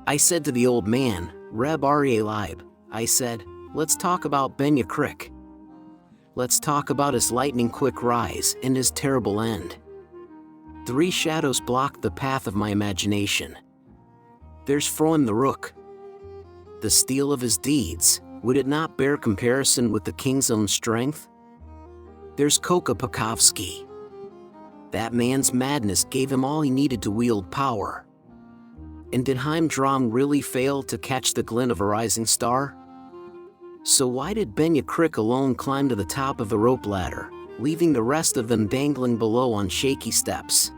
I said to the old man, Reb Aryeh Leib, I said, let's talk about Benya Crick. Let's talk about his lightning-quick rise and his terrible end. 3 shadows blocked the path of my imagination. There's Froim the Rook. The steel of his deeds, would it not bear comparison with the king's own strength? There's Koka Pakovsky. That man's madness gave him all he needed to wield power. And did Heimdram really fail to catch the glint of a rising star? So why did Benya Crick alone climb to the top of the rope ladder, leaving the rest of them dangling below on shaky steps?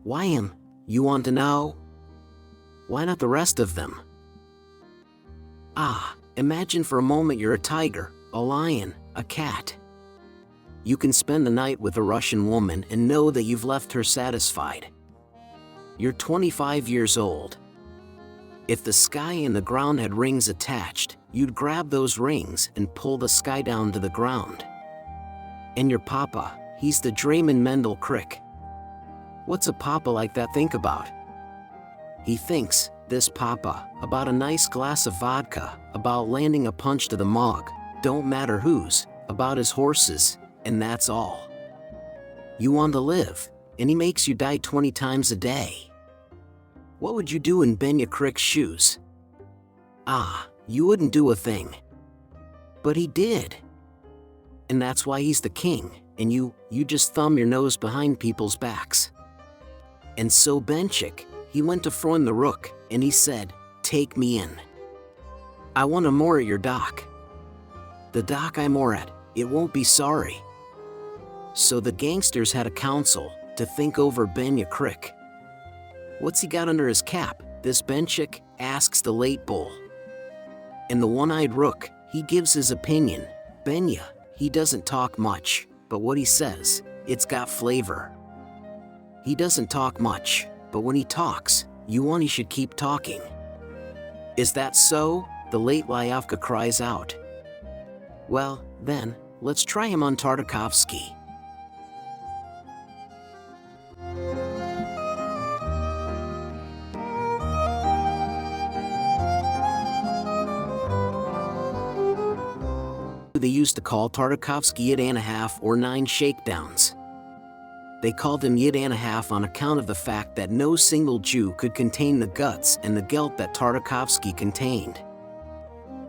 Why him, you want to know? Why not the rest of them? Imagine for a moment you're a tiger, a lion, a cat. You can spend the night with a Russian woman and know that you've left her satisfied. You're 25 years old. If the sky and the ground had rings attached, you'd grab those rings and pull the sky down to the ground. And your papa, he's the Draymond Mendel Crick. What's a papa like that think about? He thinks, this papa, about a nice glass of vodka, about landing a punch to the mug, don't matter whose, about his horses, and that's all. You want to live, and he makes you die 20 times a day. What would you do in Benya Crick's shoes? You wouldn't do a thing. But he did. And that's why he's the king, and you just thumb your nose behind people's backs. And so Benchik, he went to Froim the Rook, and he said, take me in. I want to moor at your dock. The dock I moor at, it won't be sorry. So the gangsters had a council to think over Benya Crick. What's he got under his cap, this Benchik, asks the late bull. And the one-eyed rook, he gives his opinion. Benya, he doesn't talk much, but what he says, it's got flavor. He doesn't talk much, but when he talks, you want he should keep talking. Is that so? The late Lyavka cries out. Well, then, let's try him on Tartakovsky. They used to call Tartakovsky Yid and a half or 9 shakedowns. They called him Yid and a half on account of the fact that no single Jew could contain the guts and the gelt that Tartakovsky contained.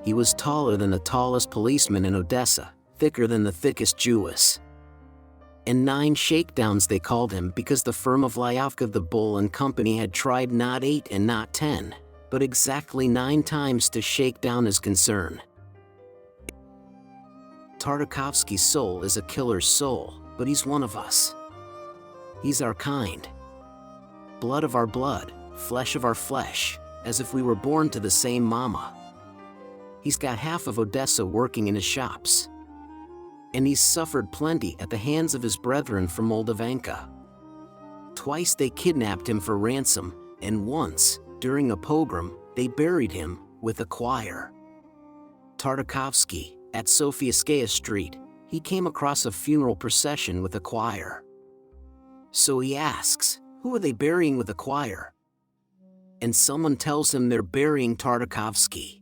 He was taller than the tallest policeman in Odessa, thicker than the thickest Jewess. And 9 shakedowns they called him because the firm of Lyavka the Bull and Company had tried not 8 and not 10, but exactly 9 times to shake down his concern. Tartakovsky's soul is a killer's soul, but he's one of us. He's our kind. Blood of our blood, flesh of our flesh, as if we were born to the same mama. He's got half of Odessa working in his shops. And he's suffered plenty at the hands of his brethren from Moldavanka. Twice they kidnapped him for ransom, and once, during a pogrom, they buried him with a choir. Tartakovsky, at Sofiaskaya Street, he came across a funeral procession with a choir. So he asks, who are they burying with a choir? And someone tells him they're burying Tartakovsky.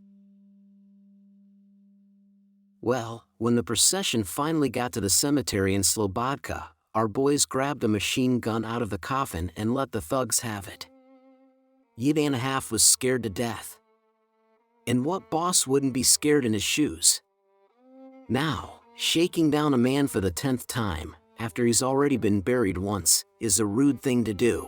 Well, when the procession finally got to the cemetery in Slobodka, our boys grabbed a machine gun out of the coffin and let the thugs have it. Yid and a half was scared to death. And what boss wouldn't be scared in his shoes? Now, shaking down a man for the 10th time, after he's already been buried once, is a rude thing to do.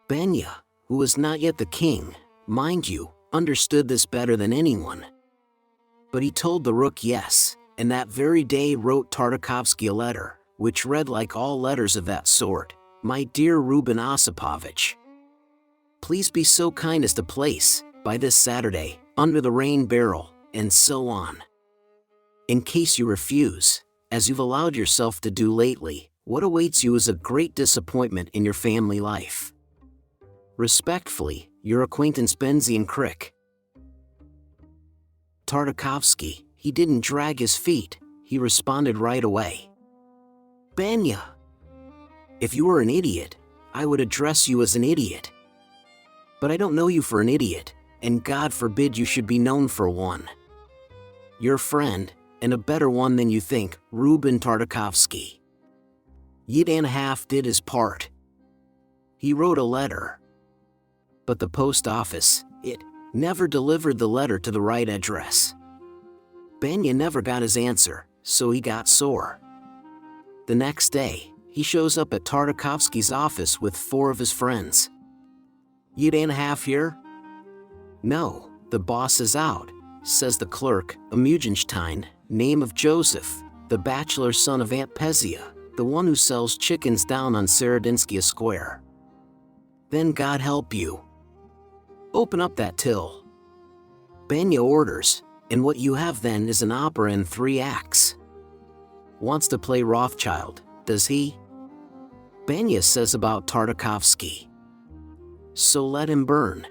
Benya, who was not yet the king, mind you, understood this better than anyone. But he told the rook yes, and that very day wrote Tartakovsky a letter, which read like all letters of that sort, My dear Reuben Osipovich, please be so kind as to place, by this Saturday, under the rain barrel, and so on. In case you refuse, as you've allowed yourself to do lately, what awaits you is a great disappointment in your family life. Respectfully, your acquaintance Benzian Crick. Tartakovsky, he didn't drag his feet, he responded right away. Benya, if you were an idiot, I would address you as an idiot. But I don't know you for an idiot, and God forbid you should be known for one. Your friend, and a better one than you think, Reuben Tartakovsky. Yid did his part. He wrote a letter. But the post office, it never delivered the letter to the right address. Benya never got his answer, so he got sore. The next day, he shows up at Tartakovsky's office with 4 of his friends. Yid here? No, the boss is out, says the clerk, a Mugenstein, name of Joseph, the bachelor son of Aunt Pezia, the one who sells chickens down on Seredinskia Square. Then God help you. Open up that till. Benya orders, and what you have then is an opera in 3 acts. Wants to play Rothschild, does he? Benya says about Tartakovsky. So let him burn.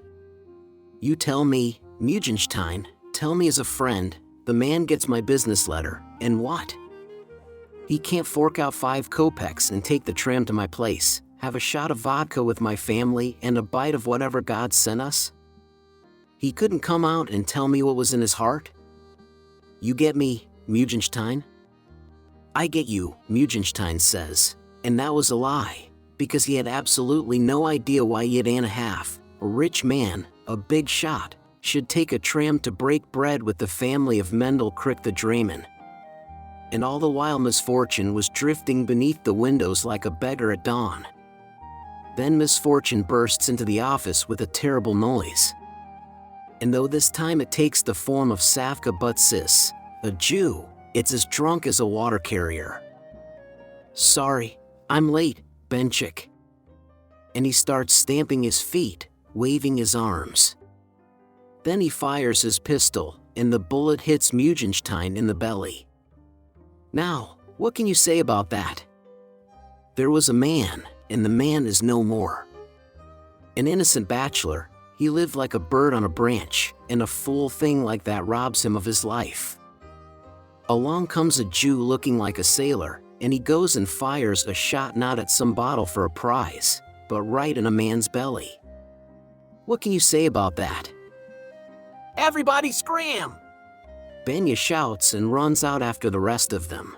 You tell me, Mugenstein, tell me as a friend, the man gets my business letter, and what? He can't fork out 5 kopecks and take the tram to my place, have a shot of vodka with my family and a bite of whatever God sent us? He couldn't come out and tell me what was in his heart? You get me, Mugenstein? I get you, Mugenstein says, and that was a lie, because he had absolutely no idea why Yid a rich man, a big shot, should take a tram to break bread with the family of Mendel Crick the drayman. And all the while misfortune was drifting beneath the windows like a beggar at dawn. Then misfortune bursts into the office with a terrible noise. And though this time it takes the form of Savka Butsis, a Jew, it's as drunk as a water carrier. Sorry, I'm late, Benchik. And he starts stamping his feet, waving his arms. Then he fires his pistol, and the bullet hits Mugenstein in the belly. Now, what can you say about that? There was a man, and the man is no more. An innocent bachelor, he lived like a bird on a branch, and a fool thing like that robs him of his life. Along comes a Jew looking like a sailor, and he goes and fires a shot not at some bottle for a prize, but right in a man's belly. What can you say about that? Everybody scram! Benya shouts and runs out after the rest of them.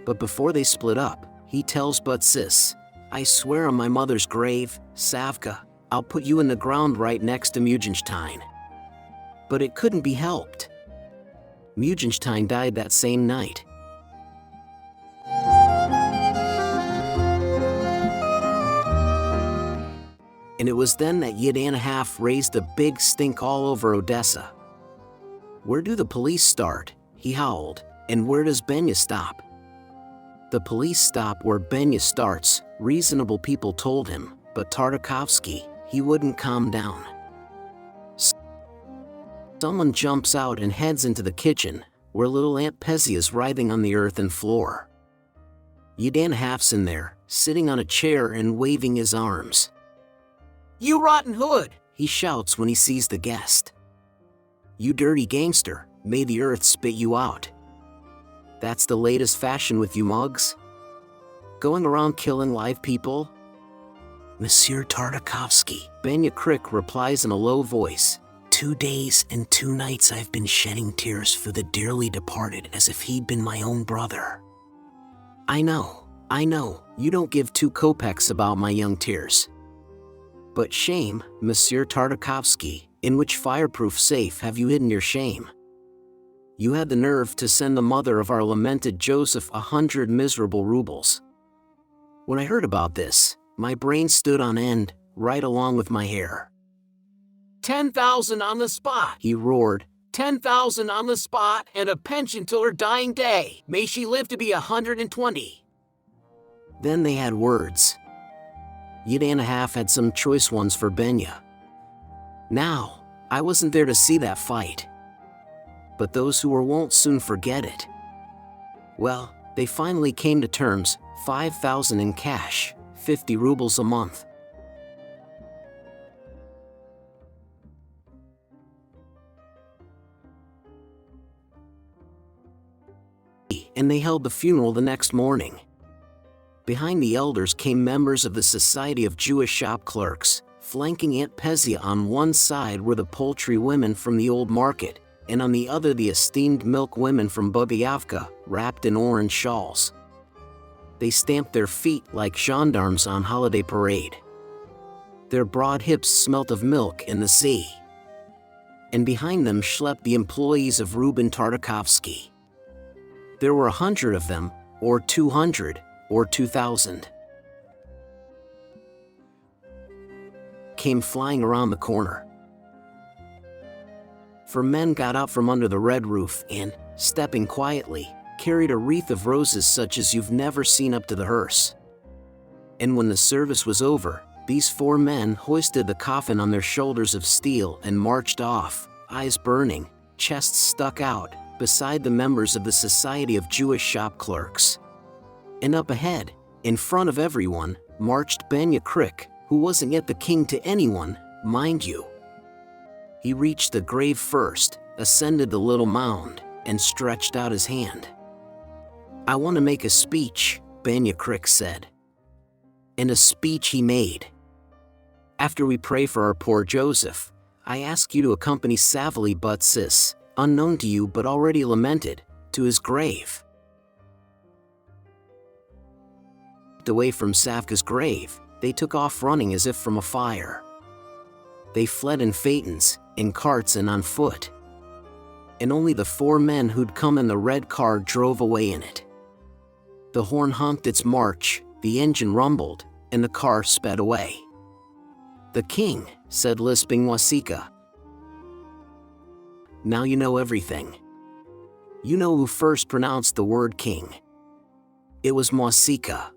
But before they split up, he tells Butsis, I swear on my mother's grave, Savka, I'll put you in the ground right next to Mugenstein. But it couldn't be helped. Mugenstein died that same night. And it was then that Yid raised a big stink all over Odessa. Where do the police start? He howled. And where does Benya stop? The police stop where Benya starts, reasonable people told him, but Tartakovsky, he wouldn't calm down. Someone jumps out and heads into the kitchen, where little Aunt Pezia is writhing on the earthen floor. Yid in there, sitting on a chair and waving his arms. You rotten hood, he shouts when he sees the guest. You dirty gangster, may the earth spit you out. That's the latest fashion with you mugs? Going around killing live people? Monsieur Tartakovsky, Benya Crick replies in a low voice. 2 days and 2 nights I've been shedding tears for the dearly departed as if he'd been my own brother. I know, you don't give 2 kopecks about my young tears. But shame, Monsieur Tartakovsky, in which fireproof safe have you hidden your shame? You had the nerve to send the mother of our lamented Joseph 100 miserable rubles. When I heard about this, my brain stood on end, right along with my hair. 10,000 on the spot, he roared. 10,000 on the spot and a pension till her dying day. May she live to be 120. Then they had words. Yid had some choice ones for Benya. Now, I wasn't there to see that fight. But those who were won't soon forget it. Well, they finally came to terms, 5,000 in cash, 50 rubles a month. And they held the funeral the next morning. Behind the elders came members of the Society of Jewish Shop Clerks, Flanking Aunt Pezia on one side were the poultry women from the old market, and on the other the esteemed milk women from Bubiavka, wrapped in orange shawls. They stamped their feet like gendarmes on holiday parade. Their broad hips smelt of milk and the sea. And behind them schlepped the employees of Reuben Tartakovsky. There were 100 of them, or 200, or 2,000. Came flying around the corner. For men got out from under the red roof and, stepping quietly, carried a wreath of roses such as you've never seen up to the hearse. And when the service was over, these 4 men hoisted the coffin on their shoulders of steel and marched off, eyes burning, chests stuck out, beside the members of the Society of Jewish Shop Clerks. And up ahead, in front of everyone, marched Benya Crick, who wasn't yet the king to anyone, mind you. He reached the grave first, ascended the little mound, and stretched out his hand. "I want to make a speech," Benya Crick said. And a speech he made. "After we pray for our poor Joseph, I ask you to accompany Savily Butsis, unknown to you but already lamented, to his grave." Away from Savka's grave, they took off running as if from a fire. They fled in phaetons, in carts and on foot. And only the 4 men who'd come in the red car drove away in it. The horn honked its march, the engine rumbled, and the car sped away. "The king," said lisping Wasika. "Now you know everything. You know who first pronounced the word king. It was Wasika."